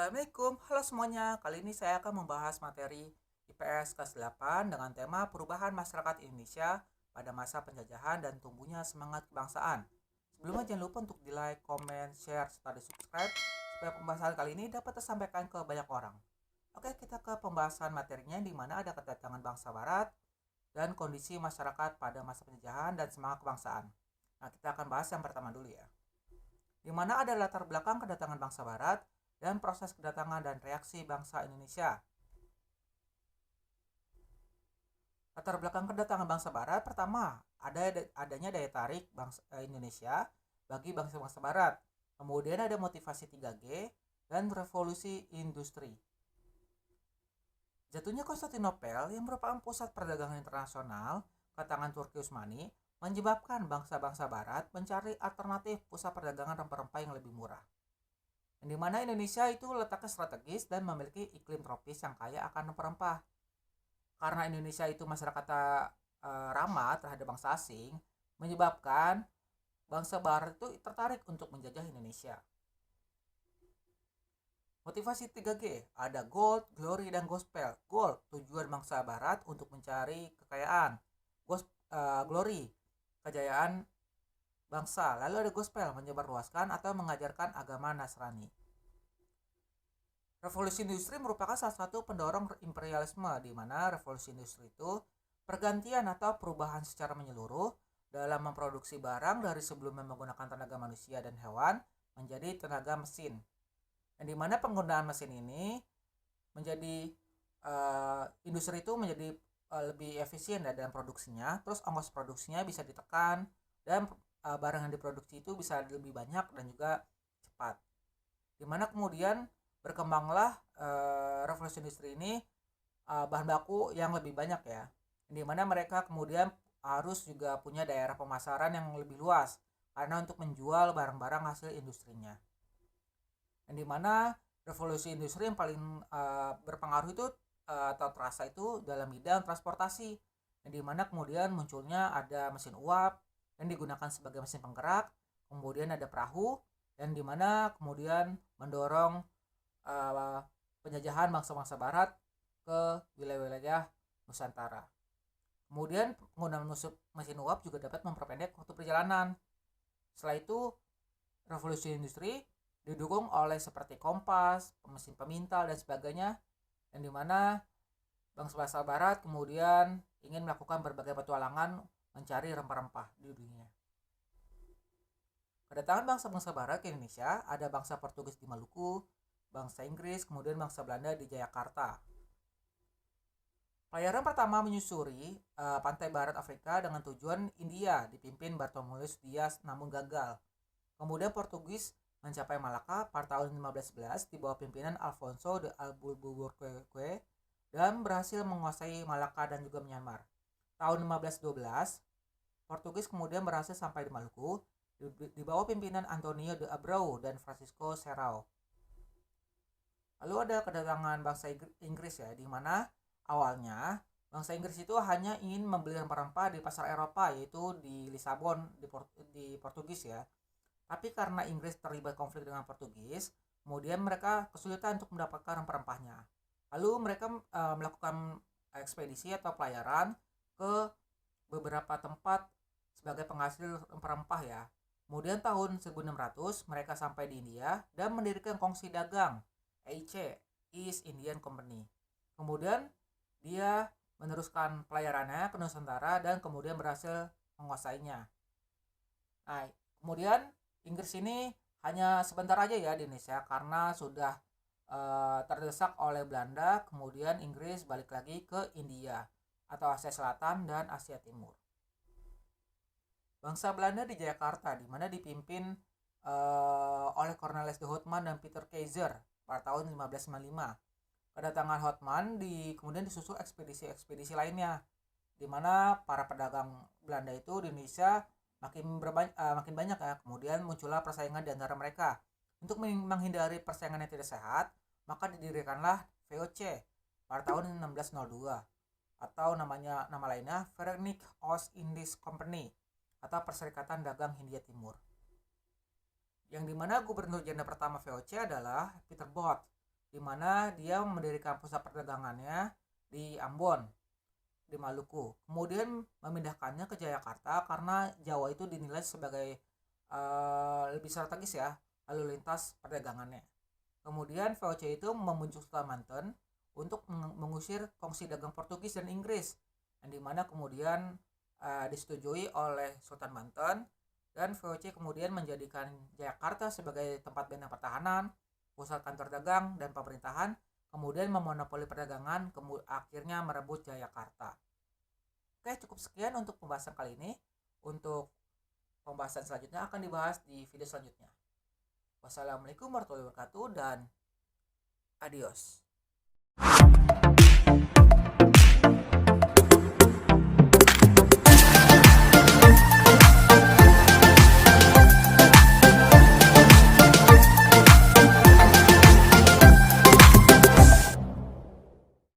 Assalamualaikum, halo semuanya. Kali ini saya akan membahas materi IPS kelas 8 dengan tema perubahan masyarakat Indonesia pada masa penjajahan dan tumbuhnya semangat kebangsaan. Sebelumnya jangan lupa untuk di like, comment, share, serta di subscribe supaya pembahasan kali ini dapat tersampaikan ke banyak orang. Oke, kita ke pembahasan materinya di mana ada kedatangan bangsa barat dan kondisi masyarakat pada masa penjajahan dan semangat kebangsaan. Nah, kita akan bahas yang pertama dulu ya. Di mana ada latar belakang kedatangan bangsa barat dan proses kedatangan dan reaksi bangsa Indonesia. Latar belakang kedatangan bangsa barat pertama, adanya daya tarik bangsa Indonesia bagi bangsa-bangsa barat. Kemudian ada motivasi 3G dan revolusi industri. Jatuhnya Konstantinopel yang merupakan pusat perdagangan internasional ke tangan Turki Utsmani menyebabkan bangsa-bangsa barat mencari alternatif pusat perdagangan rempah-rempah yang lebih murah. Di mana Indonesia itu letaknya strategis dan memiliki iklim tropis yang kaya akan rempah-rempah. Karena Indonesia itu masyarakatnya ramah terhadap bangsa asing, menyebabkan bangsa barat itu tertarik untuk menjajah Indonesia. Motivasi 3G, ada gold, glory, dan gospel. Gold, tujuan bangsa barat untuk mencari kekayaan. Glory, kejayaan bangsa. Lalu ada gospel, menyebarluaskan atau mengajarkan agama Nasrani. Revolusi industri merupakan salah satu pendorong imperialisme, di mana revolusi industri itu pergantian atau perubahan secara menyeluruh dalam memproduksi barang dari sebelumnya menggunakan tenaga manusia dan hewan menjadi tenaga mesin. Dan di mana penggunaan mesin ini menjadi industri itu menjadi lebih efisien dalam produksinya, terus ongkos produksinya bisa ditekan dan barang yang diproduksi itu bisa lebih banyak dan juga cepat. Dimana kemudian berkembanglah revolusi industri ini bahan baku yang lebih banyak ya, dimana mereka kemudian harus juga punya daerah pemasaran yang lebih luas karena untuk menjual barang-barang hasil industrinya. Dan dimana revolusi industri yang paling berpengaruh itu atau terasa itu dalam bidang transportasi, dan dimana kemudian munculnya ada mesin uap yang digunakan sebagai mesin penggerak, kemudian ada perahu, dan dimana kemudian mendorong penjajahan bangsa-bangsa barat ke wilayah-wilayah Nusantara. Kemudian penggunaan mesin uap juga dapat memperpendek waktu perjalanan. Setelah itu revolusi industri didukung oleh seperti kompas, mesin pemintal dan sebagainya, yang dimana bangsa-bangsa barat kemudian ingin melakukan berbagai petualangan mencari rempah-rempah di dunia. Kedatangan bangsa-bangsa barat ke Indonesia, ada bangsa Portugis di Maluku, bangsa Inggris, kemudian bangsa Belanda di Jayakarta. Pelayaran pertama menyusuri pantai barat Afrika dengan tujuan India dipimpin Bartolomeu Dias namun gagal. Kemudian Portugis mencapai Malaka pada tahun 1511 di bawah pimpinan Alfonso de Albuquerque dan berhasil menguasai Malaka dan juga Myanmar. Tahun 1512, Portugis kemudian berhasil sampai di Maluku di bawah pimpinan Antonio de Abreu dan Francisco Serrao. Lalu ada kedatangan bangsa Inggris ya, di mana awalnya bangsa Inggris itu hanya ingin membeli rempah-rempah di pasar Eropa, yaitu di Lisabon di Portugis ya. Tapi karena Inggris terlibat konflik dengan Portugis, kemudian mereka kesulitan untuk mendapatkan rempah-rempahnya. Lalu mereka melakukan ekspedisi atau pelayaran ke beberapa tempat sebagai penghasil rempah-rempah ya. Kemudian tahun 1600 mereka sampai di India dan mendirikan kongsi dagang EIC, East Indian Company. Kemudian dia meneruskan pelayarannya ke Nusantara dan kemudian berhasil menguasainya. Nah, kemudian Inggris ini hanya sebentar aja ya di Indonesia karena sudah terdesak oleh Belanda. Kemudian Inggris balik lagi ke India atau Asia Selatan dan Asia Timur. Bangsa Belanda di Jayakarta, di mana dipimpin oleh Cornelis de Houtman dan Peter Keizer pada tahun 1595. Kedatangan Houtman kemudian disusul ekspedisi-ekspedisi lainnya, di mana para pedagang Belanda itu di Indonesia makin banyak ya. Kemudian muncullah persaingan di antara mereka. Untuk menghindari persaingan yang tidak sehat, maka didirikanlah VOC pada tahun 1602 atau nama lainnya Verenigd Oost-Indisch Company atau Perserikatan Dagang Hindia Timur. Yang dimana gubernur janda pertama VOC adalah Peter Both. di mana dia mendirikan pusat perdagangannya di Ambon, di Maluku. Kemudian memindahkannya ke Jayakarta karena Jawa itu dinilai sebagai lebih strategis ya lalu lintas perdagangannya. Kemudian VOC itu membujuk Sultan Banten untuk mengusir kongsi dagang Portugis dan Inggris, yang dimana kemudian disetujui oleh Sultan Banten, dan VOC kemudian menjadikan Jakarta sebagai tempat benteng pertahanan, pusat kantor dagang dan pemerintahan, kemudian memonopoli perdagangan, akhirnya merebut Jayakarta. Oke, cukup sekian untuk pembahasan kali ini. Untuk pembahasan selanjutnya akan dibahas di video selanjutnya. Wassalamualaikum warahmatullahi wabarakatuh dan adios.